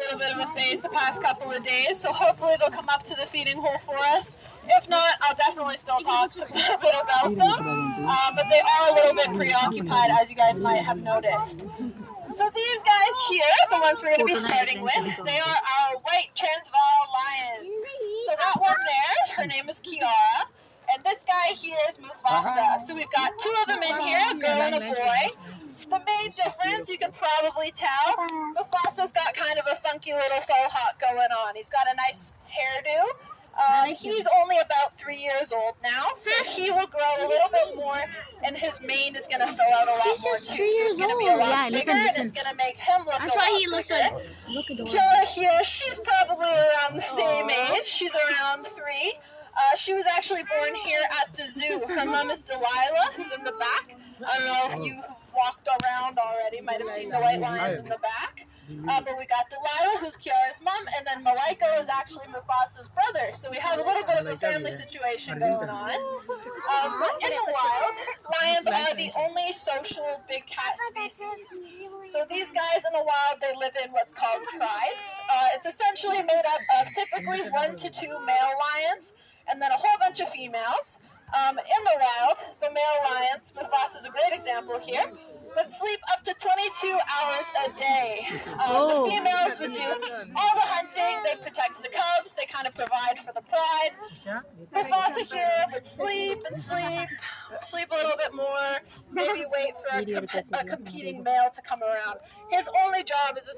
little bit of a phase the past couple of days, so hopefully they'll come up to the feeding hole for us. If not, I'll definitely still talk a bit about them, but they are a little bit preoccupied, as you guys might have noticed. So these guys here, the ones we're going to be starting with, they are our white Transvaal lions. So that one there, her name is Kiara, and this guy here is Mufasa. So we've got two of them in here, a girl and a boy. The main difference, you can probably tell, Mufasa's got kind of a funky little faux hawk going on. He's got a nice hairdo. He's only about 3 years old now, so he will grow a little bit more, and his mane is going to fill out a lot more. He's just too. 3 years He's going to old. be a lot Yeah, bigger, listen. and it's going to make him look That's a why lot he looks bigger. like. Look adorable. Kira here, she's probably around the same age. She's around 3. She was actually born here at the zoo. Her mom is Delilah, who's in the back. I don't know if you who walked around already might have seen the white lions in the back. But we got Delilah, who's Kiara's mom, and then Malaika is actually Mufasa's brother. So we have a little bit of a family situation going on. But in the wild, lions are the only social big cat species. So these guys in the wild, they live in what's called prides. It's essentially made up of typically 1 to 2 male lions, and then a whole bunch of females. In the wild, the male lions, Mufasa is a great example here, would sleep up to 22 hours a day. The females would do all the hunting, they protect the cubs, they kind of provide for the pride. Mufasa here would sleep and sleep a little bit more, maybe wait for a competing male to come around. His only job is